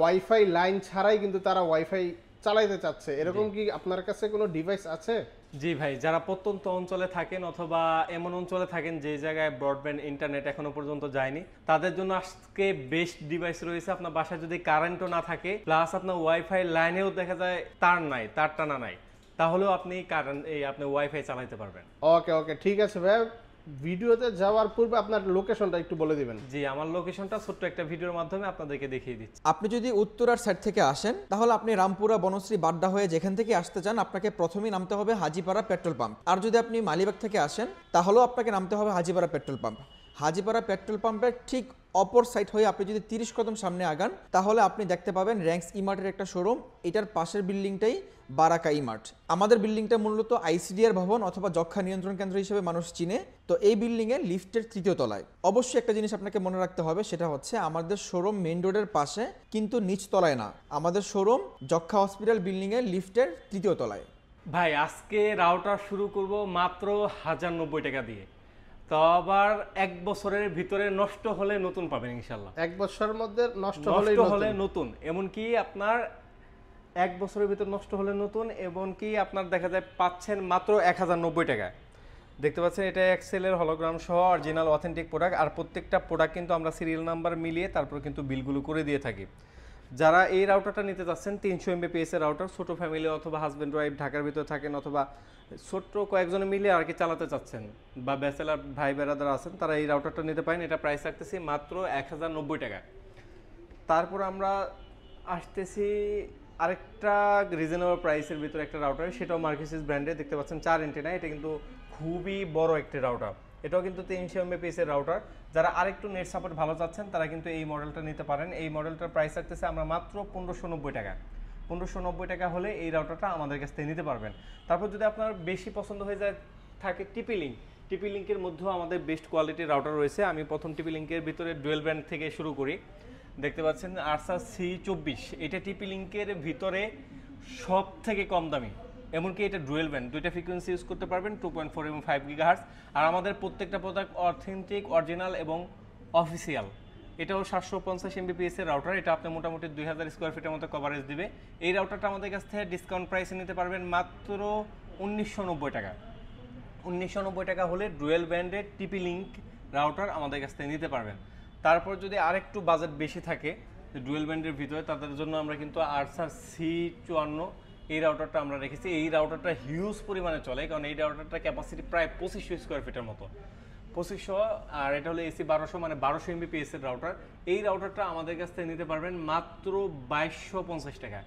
Wifi line ছাড়াই কিন্তু তারা ওয়াইফাই চালাইতে চাচ্ছে, এরকম কি আপনার কাছে কোনো ডিভাইস আছে? জি ভাই, যারা প্রত্যন্ত অঞ্চলে থাকেন অথবা এমন অঞ্চলে থাকেন যে জায়গায় ব্রডব্যান্ড ইন্টারনেট এখনো পর্যন্ত যায়নি, তাদের জন্য আজকে বেস্ট ডিভাইস রয়েছে। আপনার বাসায় যদি কারেন্টও না থাকে, প্লাস আপনার ওয়াইফাই লাইনেও দেখা যায় তার নাই, তার টানা নাই, তাহলেও আপনি কারেন্ট আপনি ওয়াইফাই চালাতে পারবেন। ওকে ওকে, ঠিক আছে ভাই। ভিডিওতে যাওয়ার পূর্বে আপনার লোকেশনটা একটু বলে দিবেন। জি, আমার লোকেশনটা ছোট্ট একটা ভিডিওর মাধ্যমে আপনাদেরকে দেখিয়ে দিচ্ছি। আপনি যদি উত্তরার সাইড থেকে আসেন তাহলে আপনি রামপুরা বনশ্রী বাড্ডা হয়ে যেখান থেকে আসতে চান আপনাকে প্রথমেই নামতে হবে হাজিপাড়া পেট্রোল পাম্প। আর যদি আপনি মালিবাগ থেকে আসেন তাহলেও আপনাকে নামতে হবে Hajipara petrol pump. Hajipara petrol পাম্পের ঠিক অপর সাইড হয়ে আপনি যদি 30 কদম সামনে আগান তাহলে আপনি দেখতে পাবেন র্যাঙ্কস ইমার্টের একটা শোরুম। এটার পাশের বিল্ডিংটাই বারাকা ইমার্ট। আমাদের বিল্ডিংটা মূলত আইসিডিআর ভবন অথবা যক্ষ্মা নিয়ন্ত্রণ কেন্দ্র হিসেবে মানুষ চিনে। তো এই বিল্ডিংয়ে লিফটের 3য় তলায়। অবশ্যই একটা জিনিস আপনাকে মনে রাখতে হবে, সেটা হচ্ছে আমাদের শোরুম মেইন রোডের পাশে, কিন্তু নিচ তলায় না। আমাদের শোরুম যক্ষ্মা হসপিটাল বিল্ডিংয়ের লিফটের 3য় তলায়। ভাই, আজকে রাউটার শুরু করব মাত্র 1090 টাকা দিয়ে। তো আবার 1 বছরের ভিতরে নষ্ট হলে নতুন পাবেন ইনশাল্লাহ। 1 বছরের মধ্যে নষ্ট হলে নতুন, এমনকি আপনার 1 বছরের ভিতর নষ্ট হলে নতুন, এমনকি আপনার দেখা যায় পাচ্ছেন মাত্র 1090 টাকায়। দেখতে পাচ্ছেন এটা এক্সেলের হলোগ্রাম সহ অরিজিনাল অথেন্টিক প্রোডাক্ট। আর প্রত্যেকটা প্রোডাক্ট কিন্তু আমরা সিরিয়াল নাম্বার মিলিয়ে তারপর কিন্তু বিলগুলো করে দিয়ে থাকি। যারা এই রাউটারটা নিতে চাচ্ছেন 300 Mbps এর রাউটার, ছোট ফ্যামিলি অথবা হাজব্যান্ড ওয়াইফ ঢাকার ভিতরে থাকেন অথবা ছোট্ট কয়েকজনে মিলে আর কি চালাতে চাচ্ছেন বা ব্যাচেলার ভাই বেরাদার আছেন, তারা এই রাউটারটা নিতে পারেন। এটা প্রাইস রাখতেছি মাত্র 1090 টাকা। তারপর আমরা আসতেছি আরেকটা রিজনেবল প্রাইসের ভিতরে একটা রাউটার, সেটাও মার্কেসিস ব্র্যান্ডের। দেখতে পাচ্ছেন 4 এন্টেনা, এটা কিন্তু খুবই বড় একটি রাউটার। এটাও কিন্তু 300 Mbps এর রাউটার। যারা আরেকটু নেট সাপোর্ট ভালো চাচ্ছেন তারা কিন্তু এই মডেলটা নিতে পারেন। এই মডেলটার প্রাইস রাখতেছে আমরা মাত্র 1590 টাকা। 1590 টাকা হলে এই রাউটারটা আমাদের কাছ থেকে নিতে পারবেন। তারপর যদি আপনার বেশি পছন্দ হয়ে যায় থাকে টিপি লিঙ্ক, টিপি লিঙ্কের মধ্যেও আমাদের বেস্ট কোয়ালিটির রাউটার রয়েছে। আমি প্রথম টিপি লিঙ্কের ভিতরে ডুয়েল ব্র্যান্ড থেকে শুরু করি। দেখতে পাচ্ছেন আরসার C24, এটা টিপি লিঙ্কের ভিতরে সব থেকে কম দামি। এমনকি এটা ডুয়েল ব্যান্ড, দুইটা ফ্রিকোয়েন্সি ইউজ করতে পারবেন, 2.4 এবং 5 GHz। আর আমাদের প্রত্যেকটা প্রোডাক্ট অথেন্টিক, অরিজিনাল এবং অফিসিয়াল। এটাও 750 Mbps এর রাউটার। এটা আপনি মোটামুটি 2000 স্কোয়ার ফিটের মতো কভারেজ দিবে। এই রাউটারটা আমাদের কাছ থেকে ডিসকাউন্ট প্রাইসে নিতে পারবেন মাত্র 1990 টাকা। 1990 টাকা হলে ডুয়েল ব্যান্ডের টিপি লিঙ্ক রাউটার আমাদের কাছ থেকে নিতে পারবেন। তারপর যদি আরেকটু বাজেট বেশি থাকে ডুয়েল ব্যান্ডের ভিতরে, তাদের জন্য আমরা কিন্তু আরসার C54 এই রাউটারটা আমরা রেখেছি। এই রাউটারটা হিউজ পরিমাণে চলে, কারণ এই রাউটারটা ক্যাপাসিটি প্রায় 2500 স্কোয়ার ফিটের মতো, 2500। আর এটা হলো AC 1200, মানে 1200 Mbps এর রাউটার। এই রাউটারটা আমাদের কাছ থেকে নিতে পারবেন মাত্র 2250 টাকা।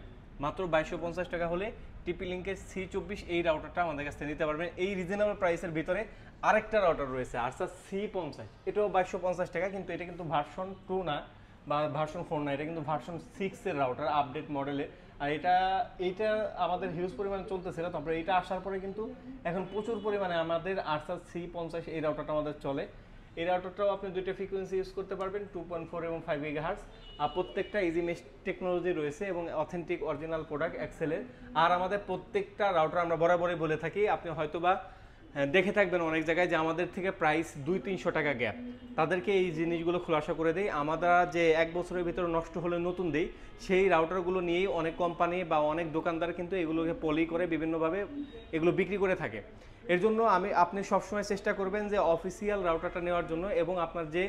মাত্র 2250 টাকা হলে টিপি লিঙ্কের C24 এই রাউটারটা আমাদের কাছ থেকে নিতে পারবেন। এই রিজনেবল প্রাইসের ভিতরে আরেকটা রাউটার রয়েছে আরসার C50, এটাও 2250 টাকা, কিন্তু এটা কিন্তু ভার্সন 2 না বা ভার্সন 4 না, এটা কিন্তু ভার্সন 6 এর রাউটার, আপডেট মডেলের। আর এইটা আমাদের হিউজ পরিমাণে চলতেছিল, তারপরে এটা আসার পরে কিন্তু এখন প্রচুর পরিমাণে আমাদের আরসার C50 এই রাউটারটা আমাদের চলে। এই রাউটারটাও আপনি দুইটা ফ্রিকোয়েন্সি ইউজ করতে পারবেন, 2.4 এবং 5 GHz। আর প্রত্যেকটা ইজি মেশ টেকনোলজি রয়েছে এবং অথেন্টিক অরিজিনাল প্রোডাক্ট এক্সেলের। আর আমাদের প্রত্যেকটা রাউটার আমরা বরাবরই বলে থাকি, আপনি হয়তোবা দেখে থাকবেন অনেক জায়গায় যে আমাদের থেকে প্রাইস 200-300 টাকা গ্যাপ। তাদেরকে এই জিনিসগুলো খুলাসা করে দেই। আমরা যে 1 বছরের ভিতরে নষ্ট হলে নতুন দেই, সেই রাউটারগুলো নিয়েই অনেক কোম্পানি বা অনেক দোকানদার কিন্তু এগুলোকে পলি করে বিভিন্নভাবে এগুলো বিক্রি করে থাকে। এর জন্য আপনি সবসময় চেষ্টা করবেন যে অফিসিয়াল রাউটারটা নেওয়ার জন্য, এবং আপনার যে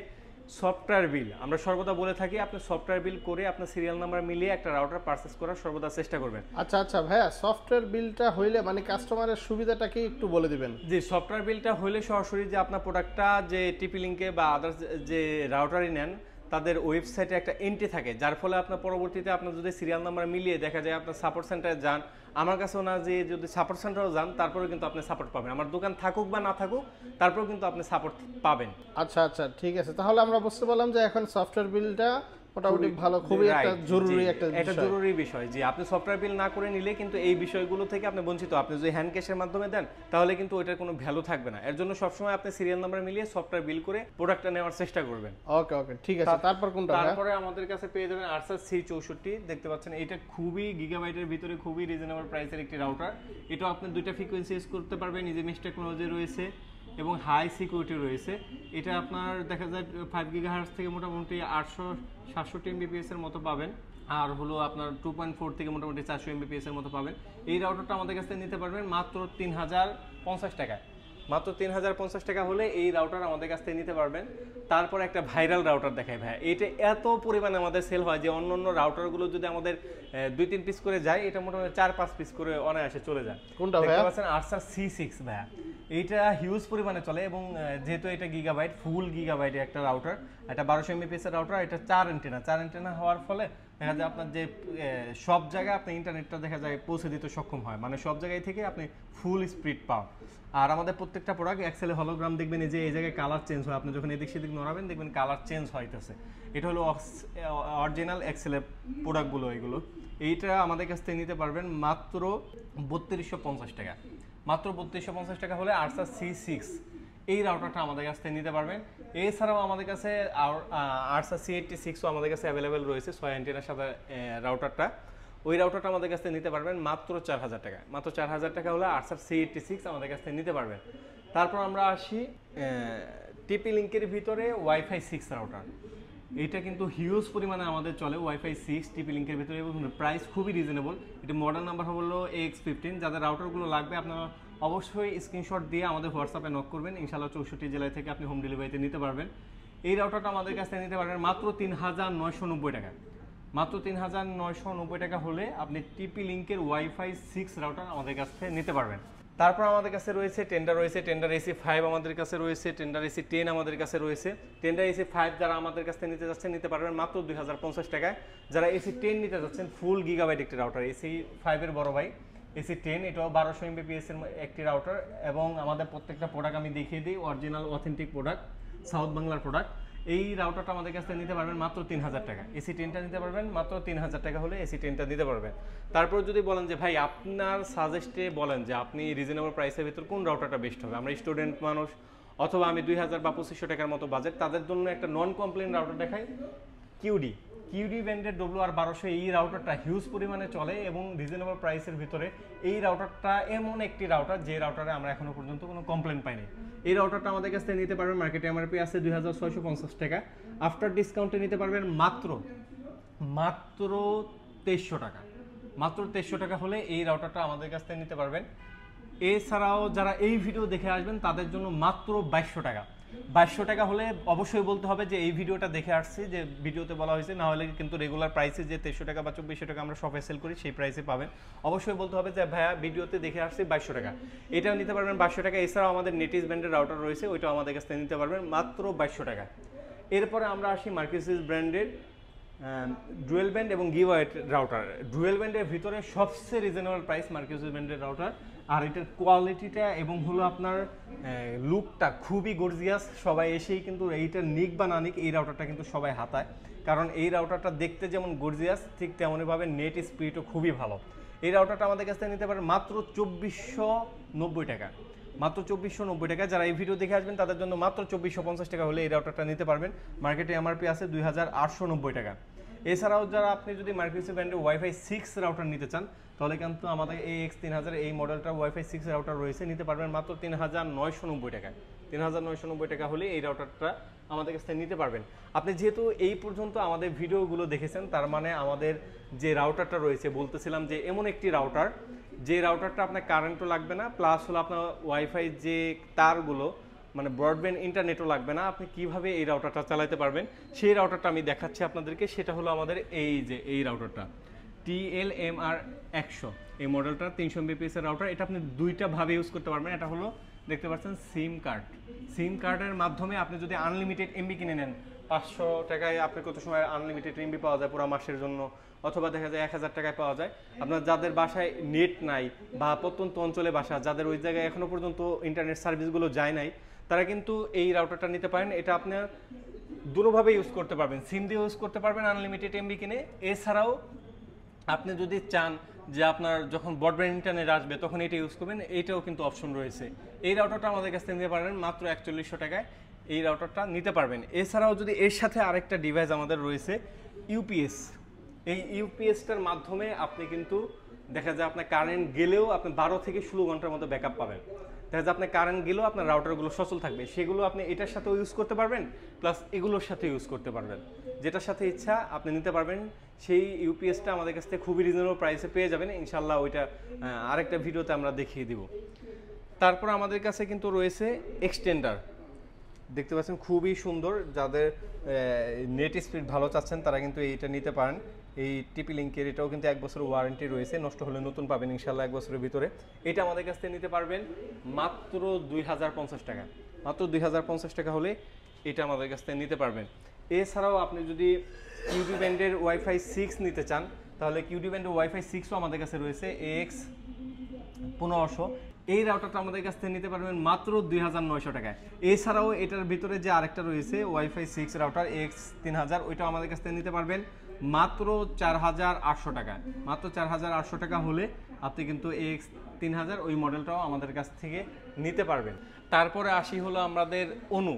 সফটওয়্যার বিল, আমরা সর্বদা বলে থাকি আপনি সফটওয়্যার বিল করে আপনার সিরিয়াল নাম্বার মিলিয়ে একটা রাউটার পারচেজ করার সর্বদা চেষ্টা করবেন। আচ্ছা আচ্ছা ভাইয়া, সফটওয়্যার বিলটা হইলে মানে কাস্টমারের সুবিধাটা কি একটু বলে দিবেন? জি, সফটওয়্যার বিলটা হইলে সরাসরি যে আপনার প্রোডাক্টটা যে টিপি লিঙ্কে বা আদার্স যে রাউটারই নেন তাদের ওয়েবসাইটে একটা এন্ট্রি থাকে, যার ফলে আপনার পরবর্তীতে আপনার যদি সিরিয়াল নাম্বার মিলিয়ে দেখা যায় আপনার সাপোর্ট সেন্টারে যান, আমার কাছেও না যে যদি সাপোর্ট সেন্টারেও যান তারপরেও কিন্তু আপনি সাপোর্ট পাবেন। আমার দোকান থাকুক বা না থাকুক তারপরেও কিন্তু আপনি সাপোর্ট পাবেন। আচ্ছা আচ্ছা, ঠিক আছে। তাহলে আমরা বুঝতে পারলাম যে এখন সফটওয়্যার বিলটা মোটামুটি ভালো, খুবই একটা জরুরি একটা জরুরি বিষয়। জি, আপনি সফটওয়্যার বিল না করে নিলে কিন্তু এই বিষয়গুলো থেকে আপনি বঞ্চিত। আপনি যদি হ্যান্ড ক্যাশের মাধ্যমে দেন তাহলে কিন্তু ওইটার কোনো ভ্যালু থাকবে না। এর জন্য সবসময় আপনি সিরিয়াল নাম্বার মিলিয়ে সফটওয়্যার বিল করে প্রোডাক্টটা নেওয়ার চেষ্টা করবেন। ওকে ওকে, ঠিক আছে। তারপর কোনটা? তারপরে আমাদের কাছে পেয়ে যাবেন আরসার C64। দেখতে পাচ্ছেন এটা খুবই গিগাবাইটের ভিতরে খুবই রিজনেবল প্রাইসের একটি রাউটার। এটা আপনি দুইটা ফ্রিকোয়েন্সি ইউজ করতে পারবেন, ইজি মেশ টেকনোলজি রয়েছে এবং হাই সিকিউরিটি রয়েছে। এটা আপনার দেখা যায় 5 GHz থেকে মোটামুটি 800-700 Mbps এর মতো পাবেন। আর হলো আপনার 2.4 থেকে মোটামুটি 400 MBPS এর মতো পাবেন। এই রাউটারটা আমাদের কাছ থেকে নিতে পারবেন মাত্র 3050 টাকায়। মাত্র 3050 টাকা হলে এই রাউটার আমাদের কাছ থেকে নিতে পারবেন। তারপর একটা ভাইরাল রাউটার দেখাই ভাই, এটা এত পরিমাণে আমাদের সেল হয় যে অন্য রাউটারগুলো যদি আমাদের 2-3 পিস করে যায়, এটা মোটামুটি 4-5 পিস করে অনায়াসে চলে যায়। কোনটা ভাইয়া? দেখতে পাচ্ছেন আরসার C6 ভাইয়া, এইটা হিউজ পরিমাণে চলে এবং যেহেতু এটা গিগাবাইট, ফুল গিগাবাইটের একটা রাউটার, এটা 1200 MBPS এর রাউটার, এটা 4 অ্যান্টেনা হওয়ার ফলে দেখা যায় আপনার যে সব জায়গায় আপনি ইন্টারনেটটা দেখা যায় পৌঁছে দিতে সক্ষম হয়, মানে সব জায়গায় থেকে আপনি ফুল স্পিড পান। আর আমাদের প্রত্যেকটা প্রোডাক্ট এক্সেলে হলোগ্রাম দেখবেন যে এই জায়গায় কালার চেঞ্জ হয়, আপনি যখন এদিক সেদিক নড়াবেন দেখবেন কালার চেঞ্জ হইতেছে। এটা হলো অরিজিনাল এক্সেলের প্রোডাক্টগুলো এগুলো। এইটা আমাদের কাছ থেকে নিতে পারবেন মাত্র 3250 টাকা। মাত্র 3250 টাকা হলে আরসার C6 এই রাউটারটা আমাদের কাছ থেকে নিতে পারবেন। এছাড়াও আমাদের কাছে আরসার C86 ও আমাদের কাছে অ্যাভেলেবেল রয়েছে 6 অ্যান্টেনার সাথে রাউটারটা। ওই রাউটারটা আমাদের কাছ থেকে নিতে পারবেন মাত্র 4000 টাকা। মাত্র 4000 টাকা হলে আরসার C86 আমাদের কাছ থেকে নিতে পারবেন। তারপর আমরা আসি টিপি লিঙ্কের ভিতরে ওয়াইফাই 6 রাউটার। এটা কিন্তু হিউজ পরিমাণে আমাদের চলে ওয়াইফাই 6 টিপি লিঙ্কের ভিতরে এবং প্রাইস খুবই রিজনেবল। এটা মডেল নাম্বার হলো AX15। যাদের রাউটারগুলো লাগবে আপনারা অবশ্যই স্ক্রিনশট দিয়ে আমাদের হোয়াটসঅ্যাপে নক করবেন, ইনশাআল্লাহ 64 জেলায় থেকে আপনি হোম ডেলিভারিতে নিতে পারবেন। এই রাউটারটা আমাদের কাছ থেকে নিতে পারবেন মাত্র 3990 টাকা। মাত্র 3990 টাকা হলে আপনি টিপি লিঙ্কের ওয়াইফাই 6 রাউটার আমাদের কাছ থেকে নিতে পারবেন। তারপর আমাদের কাছে রয়েছে টেন্ডার AC5 আমাদের কাছে রয়েছে, টেন্ডার AC10 আমাদের কাছে রয়েছে। টেন্ডার AC5 যারা আমাদের কাছ থেকে নিতে যাচ্ছেন নিতে পারবেন মাত্র 2050 টাকায়। যারা AC10 নিতে যাচ্ছেন ফুল গিগাবাইট একটি রাউটার, AC5 এর বড় ভাই AC10, এটাও 1200 MBPS এর একটি রাউটার এবং আমাদের প্রত্যেকটা প্রোডাক্ট আমি দেখিয়ে দিই, অরিজিনাল অথেন্টিক প্রোডাক্ট, সাউথ বাংলার প্রোডাক্ট। এই রাউটারটা আমাদের কাছ থেকে নিতে পারবেন মাত্র 3000 টাকা। AC10টা নিতে পারবেন মাত্র 3000 টাকা হলে AC10টা নিতে পারবেন। তারপর যদি বলেন যে ভাই আপনার সাজেস্টে বলেন যে আপনি রিজনেবল প্রাইসের ভিতর কোন রাউটারটা বেস্ট হবে, আমরা স্টুডেন্ট মানুষ অথবা আমি 2000 বা 2500 টাকার মতো বাজেট, তাদের জন্য একটা নন কমপ্লেন রাউটার দেখাই, কিউডি ব্র্যান্ডের WR1200। এই রাউটারটা হিউজ পরিমাণে চলে এবং রিজনেবল প্রাইসের ভিতরে এই রাউটারটা এমন একটি রাউটার যে রাউটারে আমরা এখনো পর্যন্ত কোনো কমপ্লেন পাইনি। এই রাউটারটা আমাদের কাছ থেকে নিতে পারবেন মার্কেটে MRP আছে 2650 টাকা, আফটার ডিসকাউন্টে নিতে পারবেন মাত্র 2300 টাকা। মাত্র 2300 টাকা হলে এই রাউটারটা আমাদের কাছ থেকে নিতে পারবেন। এছাড়াও যারা এই ভিডিও দেখে আসবেন তাদের জন্য মাত্র 2200 টাকা। 2200 টাকা হলে অবশ্যই বলতে হবে যে এই ভিডিওটা দেখে আসছি, যে ভিডিওতে বলা হয়েছে, না হলে কিন্তু রেগুলার প্রাইসে যে 2300 টাকা বা 2400 টাকা আমরা শপে সেল করি সেই প্রাইসে পাবেন। অবশ্যই বলতে হবে যে ভাইয়া ভিডিওতে দেখে আসছি 2200 টাকা, এটাও নিতে পারবেন 2200 টাকা। এছাড়াও আমাদের নেটিস ব্র্যান্ডের রাউটার রয়েছে, ওইটাও আমাদের কাছ থেকে নিতে পারবেন মাত্র 2200 টাকা। এরপরে আমরা আসি মার্কিউসিস ব্র্যান্ডের ডুয়েল ব্যান্ড এবং গিগাবাইট রাউটার। ডুয়েল ব্যান্ডের ভিতরে সবচেয়ে রিজনেবল প্রাইস মার্কিউসিস ব্র্যান্ডের রাউটার, আর এটার কোয়ালিটিটা এবং হলো আপনার লুকটা খুবই গর্জিয়াস। সবাই এসেই কিন্তু এইটার নিক বা না নিক এই রাউটারটা কিন্তু সবাই হাতায়, কারণ এই রাউটারটা দেখতে যেমন গর্জিয়াস ঠিক তেমনইভাবে নেট স্পিডও খুবই ভালো। এই রাউটারটা আমাদের কাছ থেকে নিতে পারেন মাত্র 2490 টাকা। মাত্র 2490 টাকা। যারা এই ভিডিও দেখে আসবেন তাদের জন্য মাত্র 2450 টাকা হলে এই রাউটারটা নিতে পারবেন। মার্কেটে MRP আছে 2890 টাকা। এছাড়াও যারা আপনি যদি মার্কিউসি ব্র্যান্ডের ওয়াইফাই 6 রাউটার নিতে চান তাহলে কিন্তু আমাদের AX3000 এই মডেলটা ওয়াইফাই 6 রাউটার রয়েছে, নিতে পারবেন মাত্র 3990 টাকা। 3990 টাকা হলে এই রাউটারটা আমাদের কাছ থেকে নিতে পারবেন। আপনি যেহেতু এই পর্যন্ত আমাদের ভিডিওগুলো দেখেছেন তার মানে আমাদের যে রাউটারটা রয়েছে, বলতেছিলাম যে এমন একটি রাউটার যে রাউটারটা আপনার কারেন্টও লাগবে না, প্লাস হলো আপনার ওয়াইফাই যে তারগুলো মানে ব্রডব্যান্ড ইন্টারনেটও লাগবে না, আপনি কিভাবে এই রাউটারটা চালাতে পারবেন সেই রাউটারটা আমি দেখাচ্ছি আপনাদেরকে। সেটা হলো আমাদের এই রাউটারটা TLMR100 এই মডেলটা 300 MBPS এর রাউটার। এটা আপনি দুইটা ভাবে ইউজ করতে পারবেন। এটা হলো দেখতে পাচ্ছেন সিম কার্ডের মাধ্যমে আপনি যদি আনলিমিটেড এমবি কিনে নেন 500 টাকায় আপনি কত সময় আনলিমিটেড এমবি পাওয়া যায় পুরো মাসের জন্য, অথবা দেখা যায় 1000 টাকায় পাওয়া যায়। আপনার যাদের বাসায় নেট নাই বা প্রত্যন্ত অঞ্চলে বাসা, যাদের ওই জায়গায় এখনো পর্যন্ত ইন্টারনেট সার্ভিসগুলো যায় নাই, তারা কিন্তু এই রাউটারটা নিতে পারেন। এটা আপনার দুটোভাবে ইউজ করতে পারবেন, সিম দিয়ে ইউজ করতে পারবেন আনলিমিটেড এমবি কিনে। এছাড়াও আপনি যদি চান যে আপনার যখন ব্রডব্যান্ড ইন্টারনেট আসবে তখন এটা ইউজ করবেন, এইটাও কিন্তু অপশন রয়েছে। এই রাউটারটা আমাদের কাছ থেকে নিতে পারবেন মাত্র 4100 টাকায় এই রাউটারটা নিতে পারবেন। এছাড়াও যদি এর সাথে আরেকটা ডিভাইস আমাদের রয়েছে ইউপিএস, এই ইউপিএসটার মাধ্যমে আপনি কিন্তু দেখা যায় আপনার কারেন্ট গেলেও আপনি 12 থেকে 16 ঘন্টার মতো ব্যাকআপ পাবেন। দেখা যায় আপনার কারেন্ট গেলেও আপনার রাউটারগুলো সচল থাকবে, সেগুলো আপনি এটার সাথেও ইউজ করতে পারবেন, প্লাস এগুলোর সাথে ইউজ করতে পারবেন। যেটার সাথে ইচ্ছা আপনি নিতে পারবেন। সেই ইউপিএসটা আমাদের কাছ থেকে খুবই রিজনেবল প্রাইসে পেয়ে যাবেন ইনশাল্লাহ। ওইটা আরেকটা ভিডিওতে আমরা দেখিয়ে দিব। তারপর আমাদের কাছে কিন্তু রয়েছে এক্সটেন্ডার, দেখতে পাচ্ছেন খুবই সুন্দর। যাদের নেট স্পিড ভালো চাচ্ছেন তারা কিন্তু এইটা নিতে পারেন। এই টিপি লিঙ্কের এটাও কিন্তু 1 বছরের ওয়ারেন্টি রয়েছে, নষ্ট হলে নতুন পাবেন ইনশাল্লাহ 1 বছরের ভিতরে। এটা আমাদের কাছ থেকে নিতে পারবেন মাত্র 2050 টাকা। মাত্র 2050 টাকা হলে এটা আমাদের কাছ থেকে নিতে পারবেন। এছাড়াও আপনি যদি কিউডি ব্যান্ডের ওয়াইফাই 6 নিতে চান তাহলে কিউডি ব্যান্ডের ওয়াইফাই 6ও আমাদের কাছে রয়েছে, AX 1500। এই রাউটারটা আমাদের কাছ থেকে নিতে পারবেন মাত্র 2900 টাকায়। এছাড়াও এটার ভিতরে যে আরেকটা রয়েছে ওয়াইফাই 6 রাউটার AX 3000, ওইটাও আমাদের কাছ থেকে নিতে পারবেন মাত্র 4800 টাকায়। মাত্র 4800 টাকা হলে আপনি কিন্তু AX 3000 ওই মডেলটাও আমাদের কাছ থেকে নিতে পারবেন। তারপরে আসি হলো আমাদের অনু,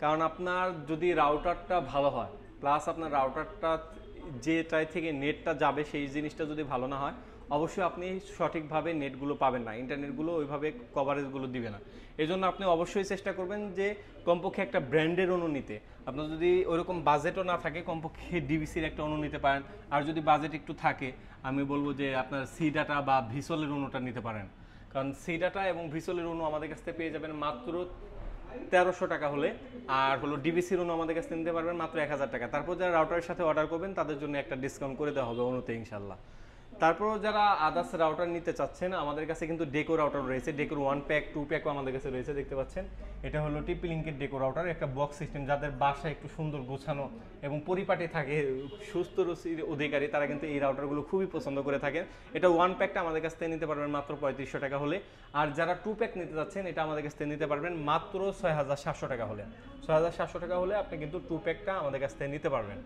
কারণ আপনার যদি রাউটারটা ভালো হয় প্লাস আপনার রাউটারটা যেটাই থেকে নেটটা যাবে সেই জিনিসটা যদি ভালো না হয়, অবশ্যই আপনি সঠিকভাবে নেটগুলো পাবেন না, ইন্টারনেটগুলো ওইভাবে কভারেজগুলো দিবে না। এই জন্য আপনি অবশ্যই চেষ্টা করবেন যে কমপক্ষে একটা ব্র্যান্ডের অনু নিতে। আপনার যদি ওইরকম বাজেটও না থাকে কমপক্ষে ডিবিসির একটা অনু নিতে পারেন। আর যদি বাজেট একটু থাকে আমি বলবো যে আপনার সি ডাটা বা ভিসলের অনুটা নিতে পারেন, কারণ সি ডাটা এবং ভিসলের অনু আমাদের কাছ থেকে পেয়ে যাবেন মাত্র 1300 টাকা হলে। আর হলো ডিবিসির অনু আমাদের কাছ থেকে নিতে পারবেন মাত্র 1000 টাকা। তারপর যারা রাউটারের সাথে অর্ডার করবেন তাদের জন্য একটা ডিসকাউন্ট করে দেওয়া হবে অনুতে ইনশাল্লাহ। তারপর যারা আদার্স রাউটার নিতে চাচ্ছেন আমাদের কাছে কিন্তু ডেকো রাউটার রয়েছে। ডেকোর 1 প্যাক 2 প্যাকও আমাদের কাছে রয়েছে, দেখতে পাচ্ছেন। এটা হলো টিপি লিঙ্কের ডেকো রাউটার, একটা বক্স সিস্টেম। যাদের বাসা একটু সুন্দর গোছানো এবং পরিপাটি থাকে, সুস্থ রুচির অধিকারী, তারা কিন্তু এই রাউটারগুলো খুবই পছন্দ করে থাকেন। এটা 1 প্যাকটা আমাদের কাছ থেকে নিতে পারবেন মাত্র 3500 টাকা হলে। আর যারা 2 প্যাক নিতে যাচ্ছেন এটা আমাদের কাছ থেকে নিতে পারবেন মাত্র 6700 টাকা হলে। 6700 টাকা হলে আপনি কিন্তু 2 প্যাকটা আমাদের কাছ থেকে নিতে পারবেন।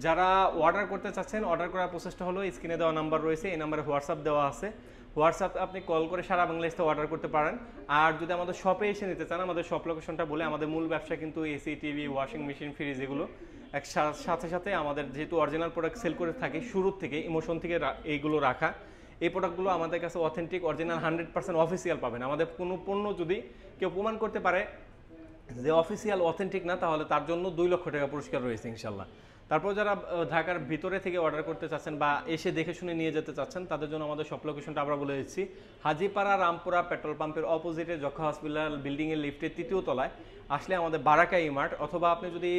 যারা অর্ডার করতে চাচ্ছেন অর্ডার করার প্রসেসটা হলো স্ক্রিনে দেওয়া নাম্বার রয়েছে, এই নাম্বারে হোয়াটসঅ্যাপ দেওয়া আছে। হোয়াটসঅ্যাপ আপনি কল করে সারা বাংলাদেশ থেকে অর্ডার করতে পারেন। আর যদি আমাদের শপে এসে নিতে চান আমাদের শপ লোকেশনটা বলে। আমাদের মূল ব্যবসা কিন্তু AC, TV, washing machine, fridge, এগুলো এক সাথে সাথে আমাদের যেহেতু অরিজিনাল প্রোডাক্ট সেল করে থাকি শুরুর থেকে, ইমোশন থেকে এইগুলো রাখা। এই প্রোডাক্টগুলো আমাদের কাছে অথেন্টিক, অরিজিনাল, 100% অফিসিয়াল পাবেন। আমাদের কোনো পণ্য যদি কেউ প্রমাণ করতে পারে যে অফিসিয়াল অথেন্টিক না, তাহলে তার জন্য 2 লক্ষ টাকা পুরস্কার রয়েছে ইনশাল্লাহ। তারপর যারা ঢাকার ভিতরে থেকে অর্ডার করতে চাচ্ছেন বা এসে দেখে শুনে নিয়ে যেতে চাচ্ছেন তাদের জন্য আমাদের শপ লোকেশনটা আমরা বলে দিচ্ছি। হাজীপাড়া রামপুরা পেট্রোল পাম্পের অপোজিটে যক্ষা হসপিটাল বিল্ডিংয়ের লিফটের 3য় তলায় আসলে আমাদের বারাকা ইমার্ট, অথবা আপনি যদি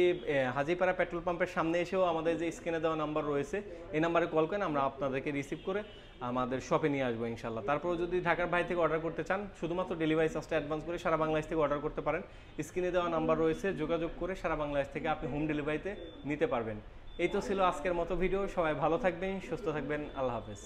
হাজীপাড়া পেট্রোল পাম্পের সামনে এসেও আমাদের যে স্ক্রিনে দেওয়া নাম্বার রয়েছে এই নাম্বারে কল করেন, আমরা আপনাদেরকে রিসিভ করে আমাদের শপে নিয়ে আসবো ইনশাল্লাহ। তারপর যদি ঢাকার বাইরে থেকে অর্ডার করতে চান শুধুমাত্র ডেলিভারি চার্জটা অ্যাডভান্স করে সারা বাংলাদেশ থেকে অর্ডার করতে পারেন। স্ক্রিনে দেওয়া নাম্বার রয়েছে, যোগাযোগ করে সারা বাংলাদেশ থেকে আপনি হোম ডেলিভারিতে নিতে পারবেন। এই তো ছিল আজকের মতো ভিডিও। সবাই ভালো থাকবেন, সুস্থ থাকবেন, আল্লাহ হাফেজ।